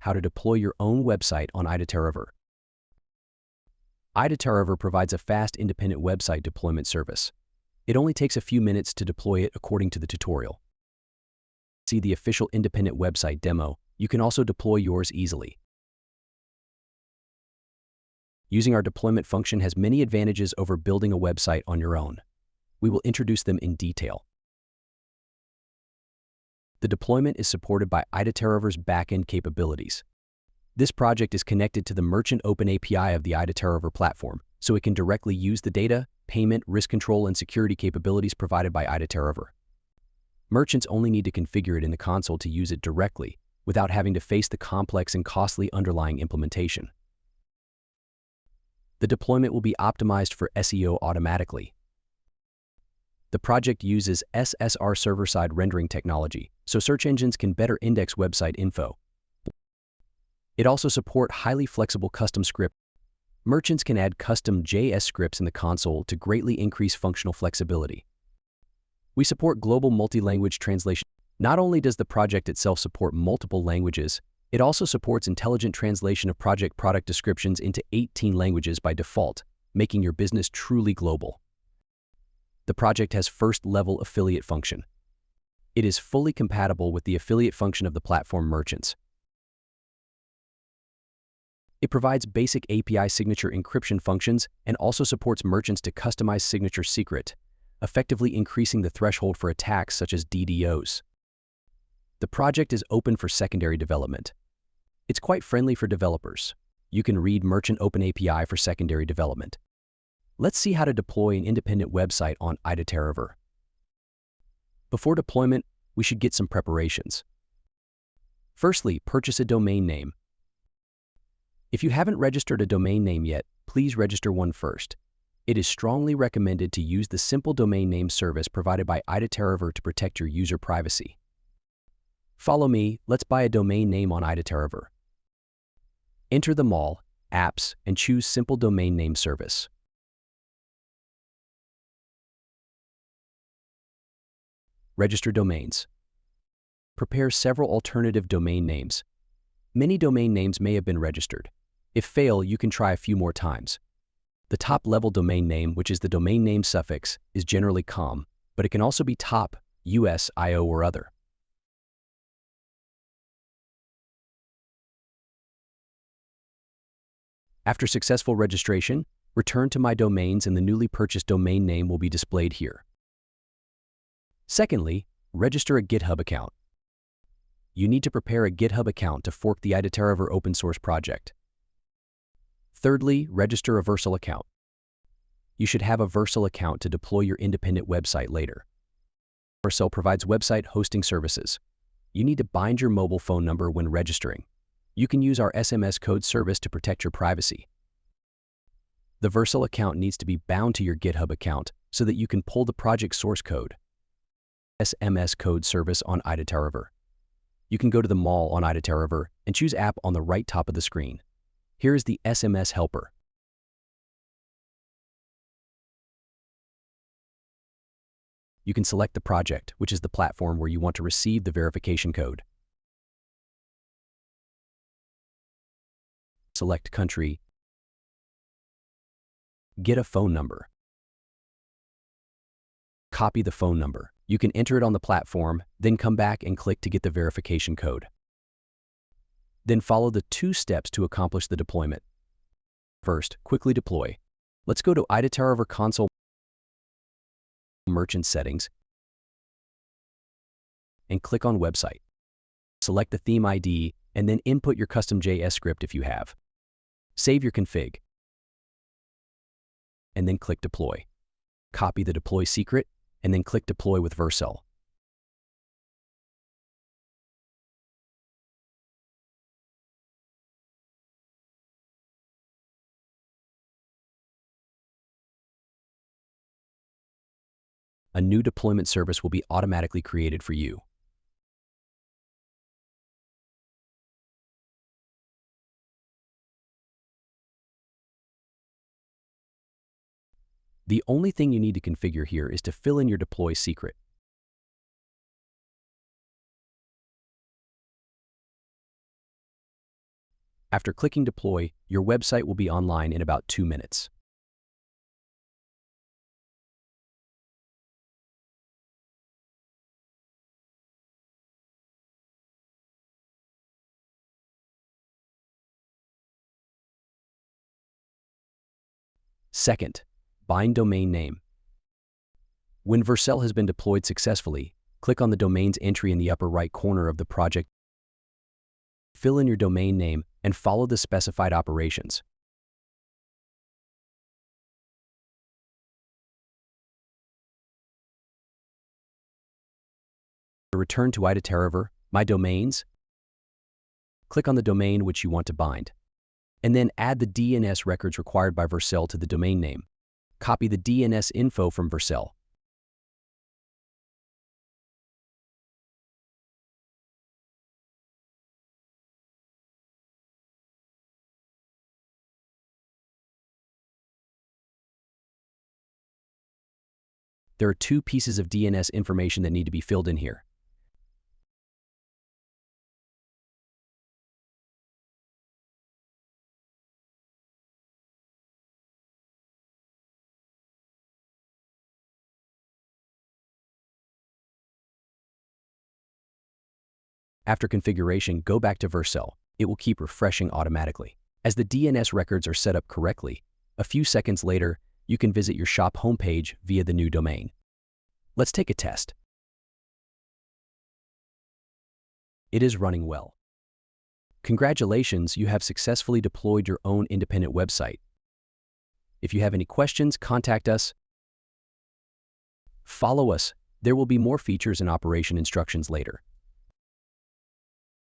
how to deploy your own website on iDataRiver. iDataRiver provides a fast, independent website deployment service. It only takes a few minutes to deploy it according to the tutorial. See the official independent website demo. You can also deploy yours easily. Using our deployment function has many advantages over building a website on your own. We will introduce them in detail. The deployment is supported by iDataRiver's backend capabilities. This project is connected to the Merchant Open API of the iDataRiver platform, so it can directly use the data, payment, risk control, and security capabilities provided by iDataRiver. Merchants only need to configure it in the console to use it directly, without having to face the complex and costly underlying implementation. The deployment will be optimized for SEO automatically. The project uses SSR server-side rendering technology, so search engines can better index website info. It also supports highly flexible custom scripts. Merchants can add custom JS scripts in the console to greatly increase functional flexibility. We support global multi-language translation. Not only does the project itself support multiple languages, it also supports intelligent translation of project product descriptions into 18 languages by default, making your business truly global. The project has first-level affiliate function. It is fully compatible with the affiliate function of the platform merchants. It provides basic API signature encryption functions and also supports merchants to customize signature secret, effectively increasing the threshold for attacks such as DDoS. The project is open for secondary development. It's quite friendly for developers. You can read Merchant Open API for secondary development. Let's see how to deploy an independent website on iDataRiver. Before deployment, we should get some preparations. Firstly, purchase a domain name. If you haven't registered a domain name yet, please register one first. It is strongly recommended to use the simple domain name service provided by iDataRiver to protect your user privacy. Follow me, let's buy a domain name on iDataRiver. Enter them all, apps, and choose Simple Domain Name Service. Register domains. Prepare several alternative domain names. Many domain names may have been registered. If fail, you can try a few more times. The top-level domain name, which is the domain name suffix, is generally .com, but it can also be .top, .us, .io, or other. After successful registration, return to My Domains and the newly purchased domain name will be displayed here. Secondly, register a GitHub account. You need to prepare a GitHub account to fork the iDataRiver open source project. Thirdly, register a Vercel account. You should have a Vercel account to deploy your independent website later. Vercel provides website hosting services. You need to bind your mobile phone number when registering. You can use our SMS code service to protect your privacy. The Vercel account needs to be bound to your GitHub account so that you can pull the project source code. SMS code service on iDataRiver. You can go to the mall on iDataRiver and choose App on the right top of the screen. Here is the SMS helper. You can select the project, which is the platform where you want to receive the verification code. Select country. Get a phone number. Copy the phone number. You can enter it on the platform, then come back and click to get the verification code. Then follow the 2 steps to accomplish the deployment. First, quickly deploy. Let's go to iDataRiver console, merchant settings, and click on website. Select the theme ID and then input your custom JS script if you have. Save your config, and then click deploy. Copy the deploy secret, and then click deploy with Vercel. A new deployment service will be automatically created for you. The only thing you need to configure here is to fill in your deploy secret. After clicking Deploy, your website will be online in about 2 minutes. Second, bind domain name. When Vercel has been deployed successfully, click on the domain's entry in the upper right corner of the project. Fill in your domain name and follow the specified operations. Return to iDataRiver, My Domains. Click on the domain which you want to bind, and then add the DNS records required by Vercel to the domain name. Copy the DNS info from Vercel. There are 2 pieces of DNS information that need to be filled in here. After configuration, go back to Vercel. It will keep refreshing automatically. As the DNS records are set up correctly, a few seconds later, you can visit your shop homepage via the new domain. Let's take a test. It is running well. Congratulations, you have successfully deployed your own independent website. If you have any questions, contact us. Follow us. There will be more features and operation instructions later.